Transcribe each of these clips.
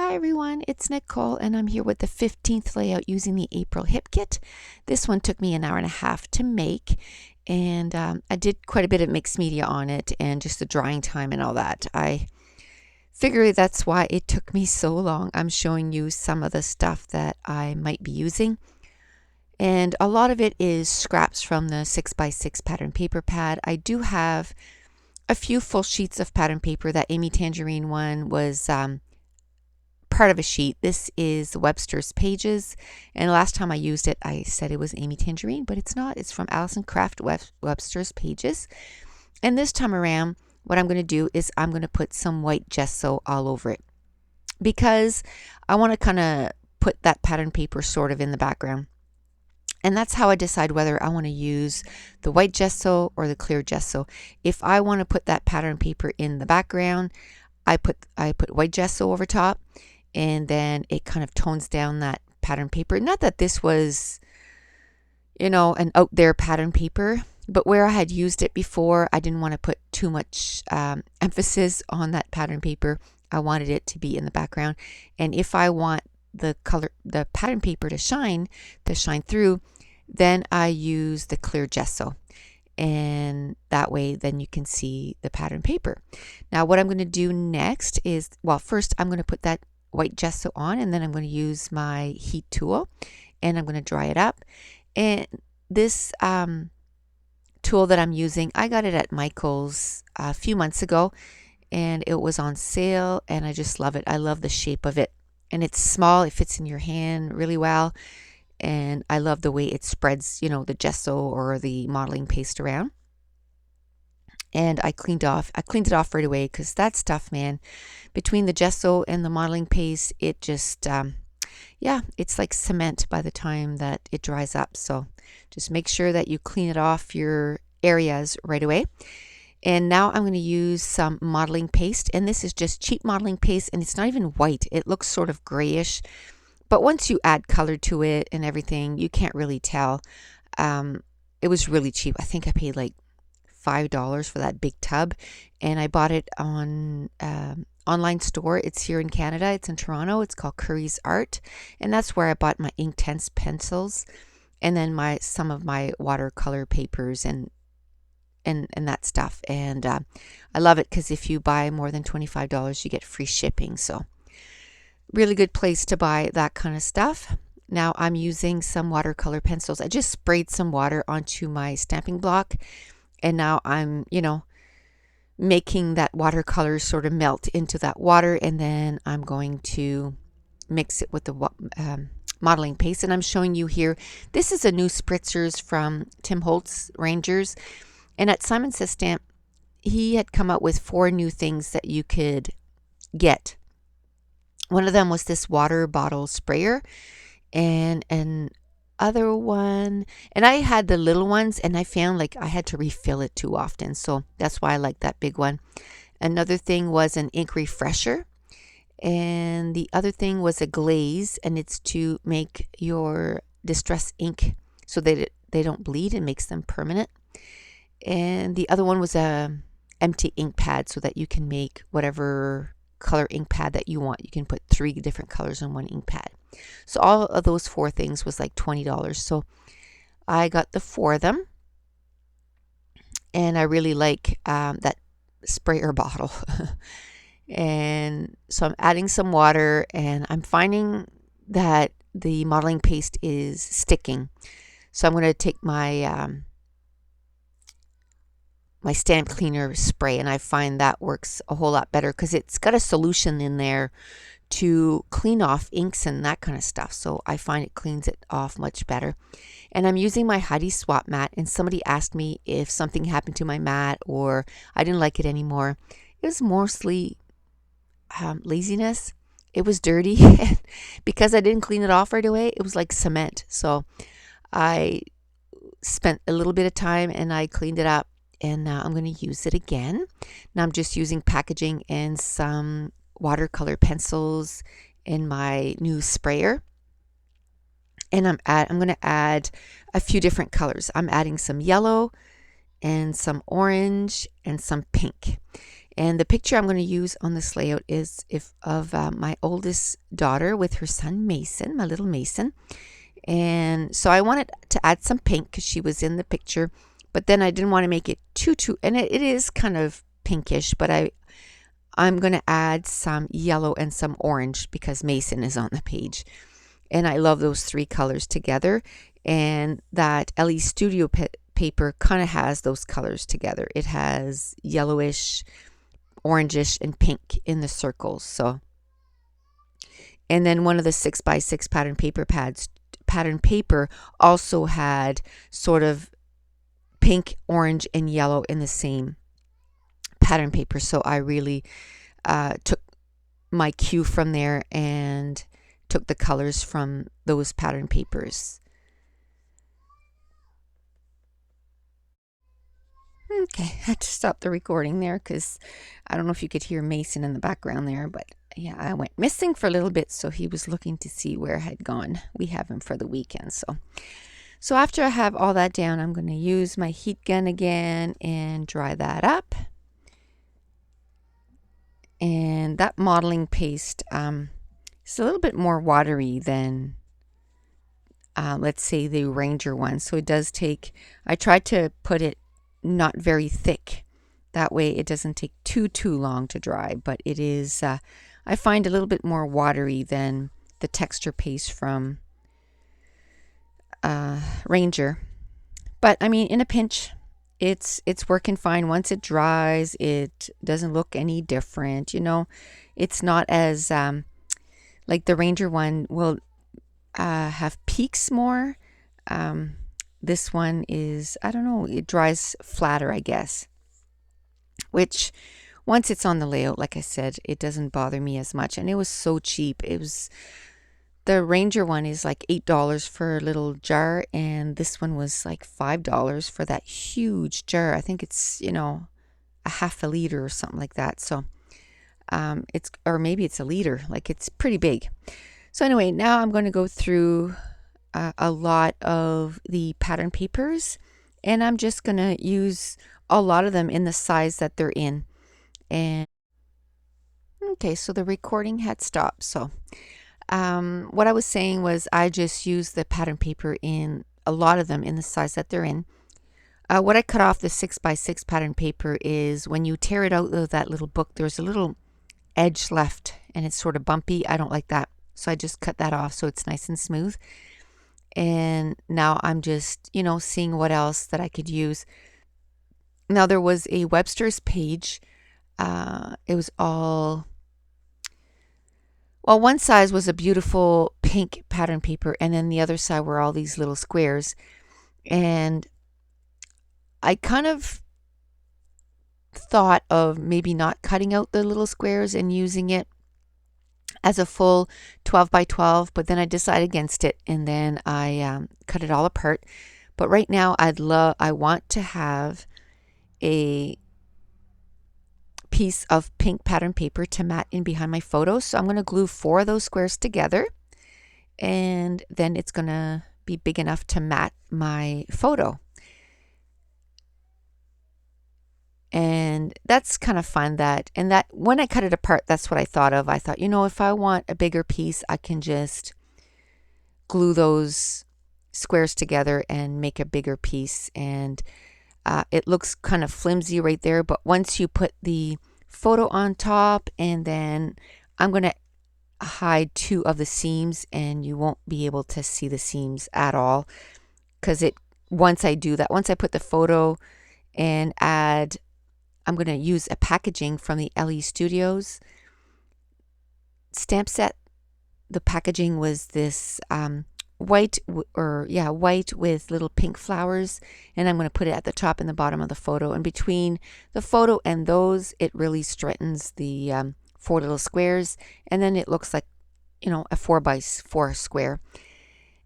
Hi everyone, it's Nicole and I'm here with the 15th layout using the April Hip Kit. This one took me an hour and a half to make, and I did quite a bit of mixed media on it and just the drying time and all that. I figure that's why it took me so long. I'm showing you some of the stuff that I might be using, and a lot of it is scraps from the 6x6 pattern paper pad. I do have a few full sheets of pattern paper. That Amy Tangerine one was part of a sheet. This is Webster's Pages, and last time I used it I said it was Amy Tangerine, but it's not. It's from Allison Craft Webster's Pages. And this time around what I'm going to do is I'm going to put some white gesso all over it, because I want to kind of put that pattern paper sort of in the background. And that's how I decide whether I want to use the white gesso or the clear gesso. If I want to put that pattern paper in the background, I put white gesso over top, and then it kind of tones down that pattern paper. Not that this was, an out there pattern paper, but where I had used it before, I didn't want to put too much emphasis on that pattern paper. I wanted it to be in the background. And if I want the pattern paper to shine through, then I use the clear gesso. And that way then you can see the pattern paper. Now what I'm going to do next is, well, first I'm going to put that white gesso on, and then I'm going to use my heat tool and I'm going to dry it up. And this tool that I'm using, I got it at Michael's a few months ago, and it was on sale, and I just love it. I love the shape of it, and it's small. It fits in your hand really well, and I love the way it spreads, the gesso or the modeling paste around. And I cleaned it off right away, because that stuff, man, between the gesso and the modeling paste, it just it's like cement by the time that it dries up. So just make sure that you clean it off your areas right away. And now I'm going to use some modeling paste, and this is just cheap modeling paste, and it's not even white. It looks sort of grayish, but once you add color to it and everything, you can't really tell. It was really cheap. I think I paid like $5 for that big tub, and I bought it on online store. It's here in Canada. It's in Toronto. It's called Curry's Art, and that's where I bought my Inktense pencils, and then some of my watercolor papers and that stuff. And I love it, because if you buy more than $25, you get free shipping. So really good place to buy that kind of stuff. Now I'm using some watercolor pencils. I just sprayed some water onto my stamping block, and now I'm making that watercolor sort of melt into that water, and then I'm going to mix it with the modeling paste. And I'm showing you here, this is a new spritzers from Tim Holtz Rangers, and at Simon Says Stamp he had come up with 4 new things that you could get. One of them was this water bottle sprayer, and an other one, and I had the little ones, and I found like I had to refill it too often, so that's why I like that big one. Another thing was an ink refresher, and the other thing was a glaze, and it's to make your distress ink so that they don't bleed and makes them permanent. And the other one was a empty ink pad, so that you can make whatever color ink pad that you want. You can put 3 different colors on one ink pad. So all of those 4 things was like $20. So I got the 4 of them, and I really like that sprayer bottle. And so I'm adding some water, and I'm finding that the modeling paste is sticking. So I'm going to take my my stamp cleaner spray, and I find that works a whole lot better, because it's got a solution in there to clean off inks and that kind of stuff. So I find it cleans it off much better. And I'm using my Heidi Swap mat, and somebody asked me if something happened to my mat or I didn't like it anymore. It was mostly laziness. It was dirty. Because I didn't clean it off right away, it was like cement. So I spent a little bit of time and I cleaned it up, and now I'm going to use it again. Now I'm just using packaging and some watercolor pencils in my new sprayer, and I'm going to add a few different colors. I'm adding some yellow and some orange and some pink. And the picture I'm going to use on this layout is of my oldest daughter with her son Mason, my little Mason. And so I wanted to add some pink because she was in the picture, but then I didn't want to make it too, and it is kind of pinkish, but I'm going to add some yellow and some orange because Mason is on the page. And I love those three colors together. And that LE Studio paper kind of has those colors together. It has yellowish, orangish, and pink in the circles. So, and then one of the 6x6 pattern paper also had sort of pink, orange, and yellow in the same pattern paper. So I really took my cue from there and took the colors from those pattern papers. Okay, I had to stop the recording there because I don't know if you could hear Mason in the background there, but yeah, I went missing for a little bit, so he was looking to see where I had gone. We have him for the weekend, so after I have all that down, I'm going to use my heat gun again and dry that up. And that modeling paste is a little bit more watery than let's say the Ranger one. So it does take, I tried to put it not very thick. That way it doesn't take too long to dry, but it is, I find a little bit more watery than the texture paste from Ranger. But I mean, in a pinch, it's working fine. Once it dries, it doesn't look any different. You know, it's not as like the Ranger one will have peaks more. This one is, I don't know, it dries flatter, I guess. Which, once it's on the layout, like I said, it doesn't bother me as much. And it was so cheap. It was, the Ranger one is like $8 for a little jar, and this one was like $5 for that huge jar. I think it's, you know, a half a liter or something like that. So it's, or maybe it's a liter, like it's pretty big. So anyway, now I'm going to go through a lot of the pattern papers, and I'm just going to use a lot of them in the size that they're in. And okay, so the recording had stopped. So what I was saying was I just use the pattern paper in a lot of them in the size that they're in. What I cut off the 6x6 pattern paper is when you tear it out of that little book, there's a little edge left and it's sort of bumpy. I don't like that. So I just cut that off so it's nice and smooth. And now I'm just, you know, seeing what else that I could use. Now there was a Webster's page. It was all, well, one side was a beautiful pink pattern paper, and then the other side were all these little squares. And I kind of thought of maybe not cutting out the little squares and using it as a full 12 by 12, but then I decided against it, and then I cut it all apart. But right now I want to have a piece of pink pattern paper to mat in behind my photo. So I'm going to glue 4 of those squares together, and then it's going to be big enough to mat my photo. And that's kind of fun. That when I cut it apart, that's what I thought of. I thought, you know, if I want a bigger piece, I can just glue those squares together and make a bigger piece. And it looks kind of flimsy right there, but once you put the photo on top, and then I'm going to hide 2 of the seams, and you won't be able to see the seams at all, because once I do that, once I put the photo and add, I'm going to use a packaging from the LE Studios stamp set. The packaging was this white with little pink flowers, and I'm going to put it at the top and the bottom of the photo. And between the photo and those, it really straightens the 4 little squares, and then it looks like, you know, a 4x4 square.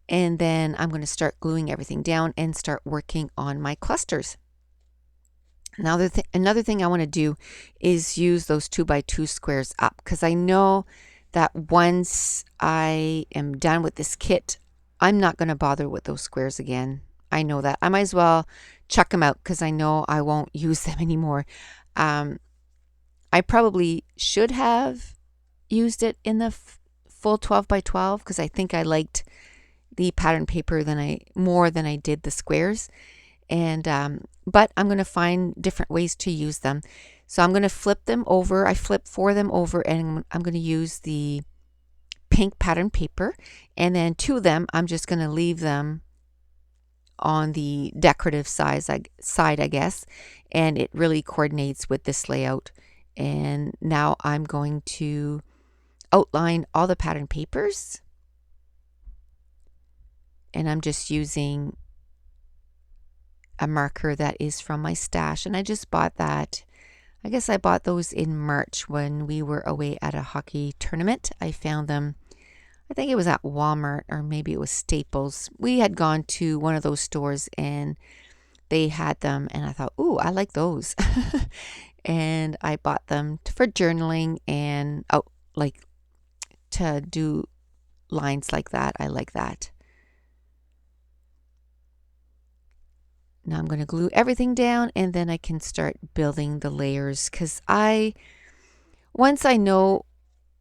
And then I'm going to start gluing everything down and start working on my clusters. Now another thing I want to do is use those 2x2 squares up, because I know that once I am done with this kit, I'm not going to bother with those squares again. I know that. I might as well chuck them out because I know I won't use them anymore. I probably should have used it in the full 12 by 12 because I think I liked the pattern paper more than I did the squares. And but I'm going to find different ways to use them. So I'm going to flip them over. I flip 4 of them over, and I'm going to use the pink pattern paper, and then 2 of them I'm just going to leave them on the decorative side, I guess, and it really coordinates with this layout. And now I'm going to outline all the pattern papers, and I'm just using a marker that is from my stash, and I just bought that. I guess I bought those in March when we were away at a hockey tournament. I found them, I think it was at Walmart or maybe it was Staples. We had gone to one of those stores and they had them, and I thought, ooh, I like those. And I bought them for journaling and like to do lines like that. I like that. Now I'm going to glue everything down, and then I can start building the layers, because once I know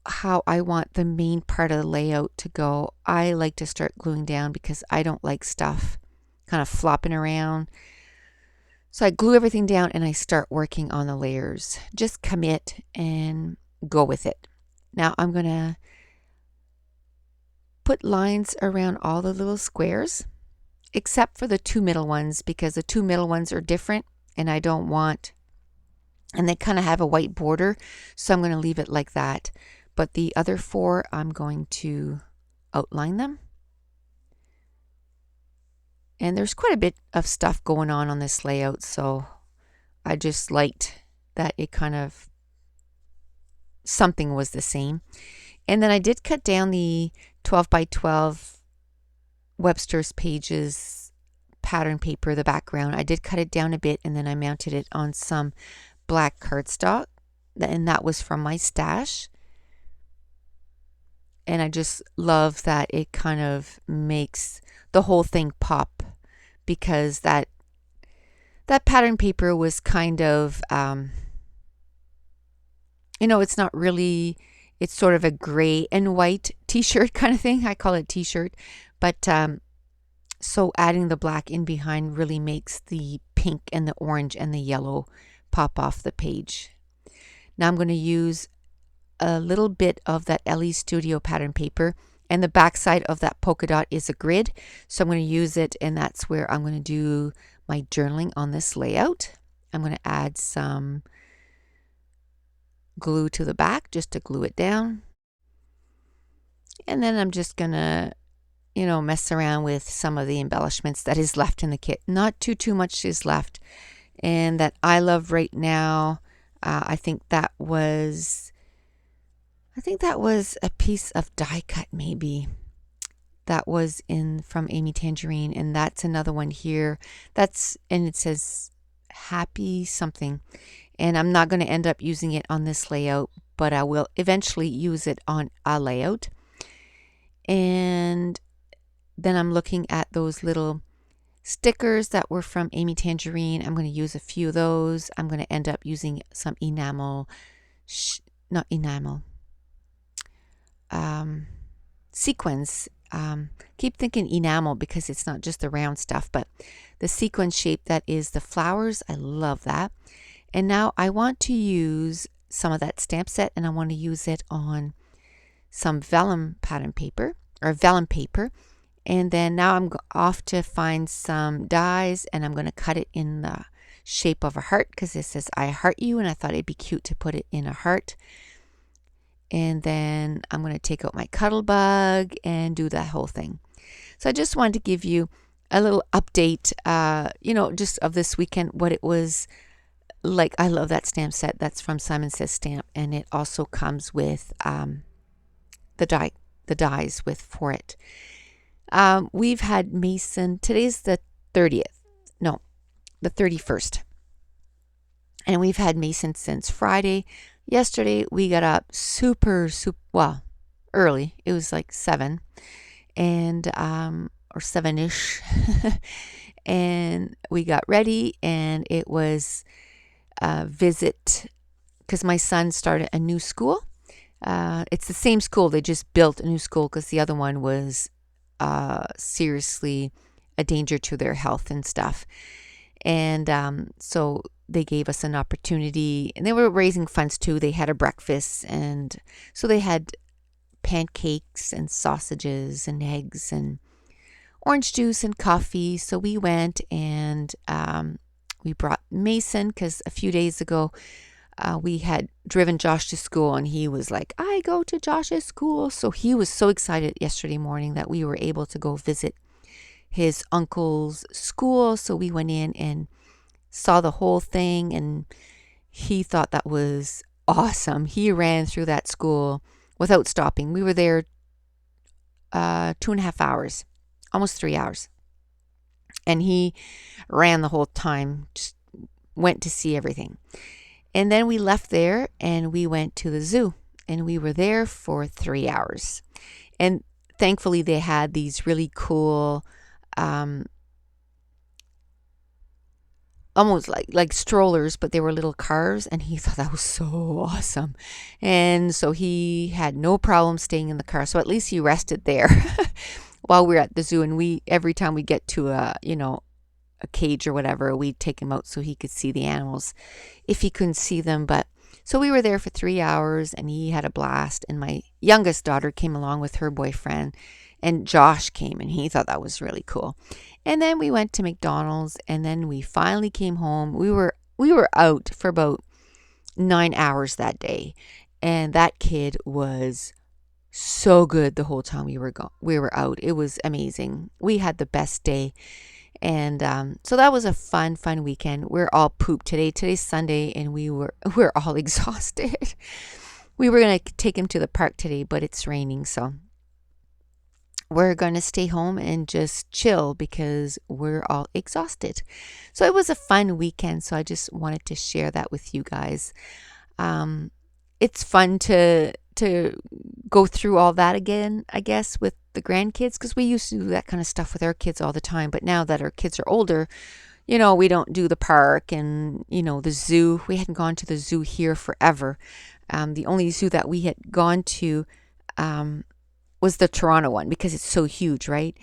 how I want the main part of the layout to go, I like to start gluing down because I don't like stuff kind of flopping around. So I glue everything down and I start working on the layers. Just commit and go with it. Now I'm going to put lines around all the little squares, except for the 2 middle ones, because the 2 middle ones are different and I don't want, and they kind of have a white border, so I'm going to leave it like that. But the other 4, I'm going to outline them. And there's quite a bit of stuff going on this layout, so I just liked that it kind of, something was the same. And then I did cut down the 12 by 12 Webster's Pages pattern paper, the background. I did cut it down a bit, and then I mounted it on some black cardstock, and that was from my stash. And I just love that it kind of makes the whole thing pop, because that pattern paper was kind of, it's not really, it's sort of a gray and white t-shirt kind of thing. I call it t-shirt. But so adding the black in behind really makes the pink and the orange and the yellow pop off the page. Now I'm going to use a little bit of that LE Studio pattern paper, and the back side of that polka dot is a grid, so I'm going to use it, and that's where I'm going to do my journaling on this layout. I'm going to add some glue to the back just to glue it down, and then I'm just going to mess around with some of the embellishments that is left in the kit. Not too much is left. And that I love right now, I think that was a piece of die cut, maybe. That was from Amy Tangerine, and that's another one here. And it says happy something. And I'm not going to end up using it on this layout, but I will eventually use it on a layout. And then I'm looking at those little stickers that were from Amy Tangerine. I'm going to use a few of those. I'm going to end up using some sequins. Keep thinking enamel because it's not just the round stuff, but the sequin shape that is the flowers. I love that. And now I want to use some of that stamp set, and I want to use it on some vellum pattern paper, or vellum paper. And then now I'm off to find some dies, and I'm going to cut it in the shape of a heart because it says I heart you, and I thought it'd be cute to put it in a heart. And then I'm going to take out my cuddle bug and do that whole thing. So I just wanted to give you a little update, just of this weekend, what it was like. I love that stamp set. That's from Simon Says Stamp, and it also comes with the dies for it. We've had Mason, today's the 31st. And we've had Mason since Friday. Yesterday we got up super early. It was like 7 and or 7ish. And we got ready, and it was a visit because my son started a new school. It's the same school. They just built a new school because the other one was seriously a danger to their health and stuff. And so they gave us an opportunity, and they were raising funds too. They had a breakfast, and so they had pancakes and sausages and eggs and orange juice and coffee. So we went, and we brought Mason because a few days ago we had driven Josh to school, and he was like, I go to Josh's school. So he was so excited yesterday morning that we were able to go visit his uncle's school. So we went in and saw the whole thing, and he thought that was awesome. He ran through that school without stopping. We were there 2.5 hours, almost 3 hours. And he ran the whole time, just went to see everything. And then we left there and we went to the zoo, and we were there for 3 hours. And thankfully they had these really cool almost like strollers, but they were little cars, and he thought that was so awesome. And so he had no problem staying in the car. So at least he rested there while we were at the zoo. And we, every time we get to a cage or whatever, we'd take him out so he could see the animals if he couldn't see them. But so we were there for 3 hours, and he had a blast. And my youngest daughter came along with her boyfriend, and Josh came, and he thought that was really cool. And then we went to McDonald's, and then we finally came home. We were out for about 9 hours that day, and that kid was so good the whole time we were out. It was amazing. We had the best day. And so that was a fun weekend. We're all pooped today. Today's Sunday, and we're all exhausted. We were going to take him to the park today, but it's raining, so we're going to stay home and just chill because we're all exhausted. So it was a fun weekend, so I just wanted to share that with you guys. It's fun to go through all that again, I guess, with the grandkids, because we used to do that kind of stuff with our kids all the time. But now that our kids are older, we don't do the park and, the zoo. We hadn't gone to the zoo here forever. The only zoo that we had gone to was the Toronto one, because it's so huge, right?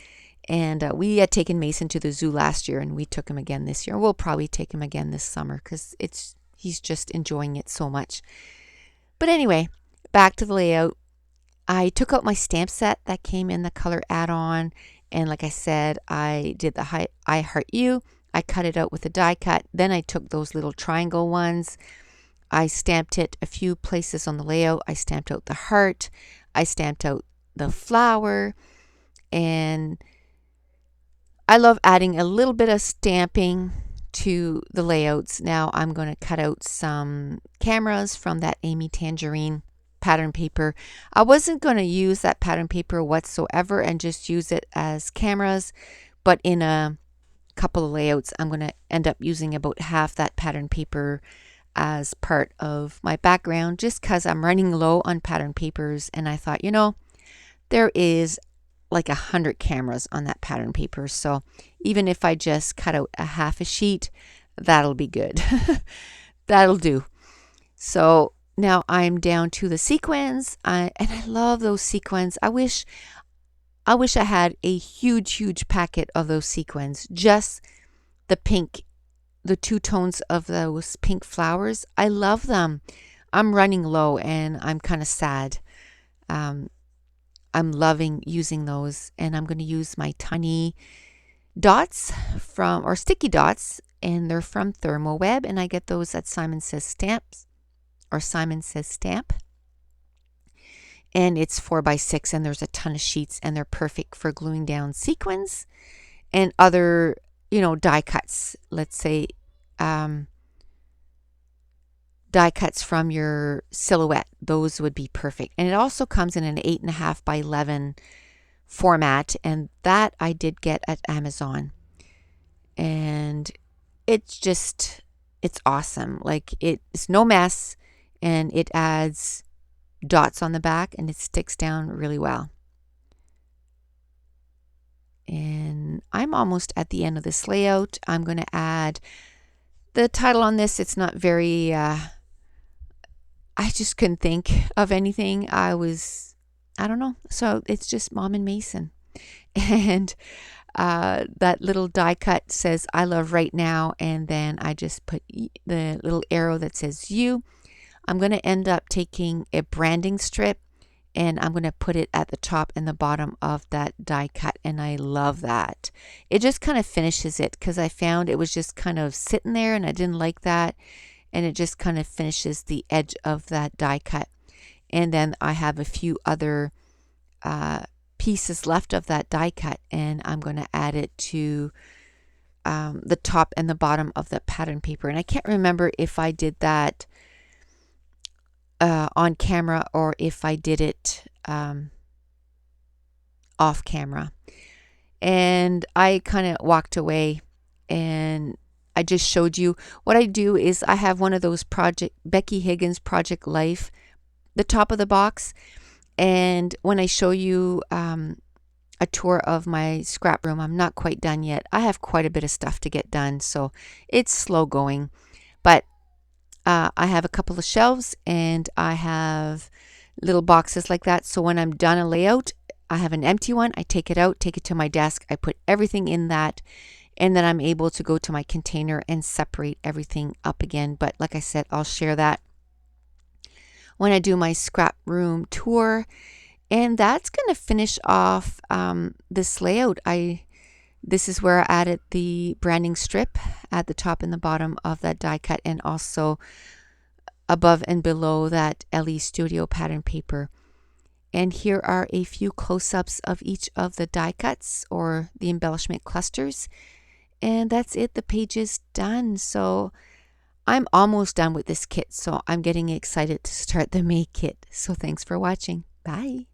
And we had taken Mason to the zoo last year, and we took him again this year. We'll probably take him again this summer because he's just enjoying it so much. But anyway, back to the layout. I took out my stamp set that came in the color add-on, and like I said, I did the I Heart You. I cut it out with a die cut. Then I took those little triangle ones. I stamped it a few places on the layout. I stamped out the heart. I stamped out the flower, and I love adding a little bit of stamping to the layouts. Now I'm going to cut out some cameras from that Amy Tangerine pattern paper. I wasn't going to use that pattern paper whatsoever and just use it as cameras, but in a couple of layouts I'm going to end up using about half that pattern paper as part of my background, just because I'm running low on pattern papers. And I thought, there is like 100 cameras on that pattern paper, so even if I just cut out a half a sheet, that'll be good. That'll do. So now I'm down to the sequins, and I love those sequins. I wish I had a huge packet of those sequins. Just the pink, the two tones of those pink flowers. I love them. I'm running low, and I'm kind of sad. I'm loving using those, and I'm going to use my tiny dots or sticky dots, and they're from Thermoweb, and I get those at Simon Says Stamps, or Simon Says Stamp. And it's 4x6, and there's a ton of sheets, and they're perfect for gluing down sequins and other, die cuts. Let's say die cuts from your silhouette. Those would be perfect. And it also comes in an 8.5 by 11 format, and that I did get at Amazon. And it's awesome. Like, it's no mess, and it adds dots on the back, and it sticks down really well. And I'm almost at the end of this layout. I'm going to add the title on this. It's not very I just couldn't think of anything. I don't know. So it's just Mom and Mason. And that little die cut says, I love right now. And then I just put the little arrow that says you. I'm going to end up taking a branding strip and I'm going to put it at the top and the bottom of that die cut. And I love that. It just kind of finishes it because I found it was just kind of sitting there and I didn't like that. And it just kind of finishes the edge of that die cut. And then I have a few other pieces left of that die cut, and I'm going to add it to the top and the bottom of the pattern paper. And I can't remember if I did that on camera or if I did it off camera. And I kind of walked away and I just showed you what I do is I have one of those Becky Higgins Project Life, the top of the box. And when I show you a tour of my scrap room, I'm not quite done yet. I have quite a bit of stuff to get done, so it's slow going. But I have a couple of shelves and I have little boxes like that. So when I'm done a layout, I have an empty one. I take it out, take it to my desk. I put everything in that. And then I'm able to go to my container and separate everything up again. But like I said, I'll share that when I do my scrap room tour. And that's going to finish off this layout. This is where I added the branding strip at the top and the bottom of that die cut, and also above and below that LE Studio pattern paper. And here are a few close-ups of each of the die cuts or the embellishment clusters. And that's it. The page is done. So I'm almost done with this kit. So I'm getting excited to start the May kit. So thanks for watching. Bye.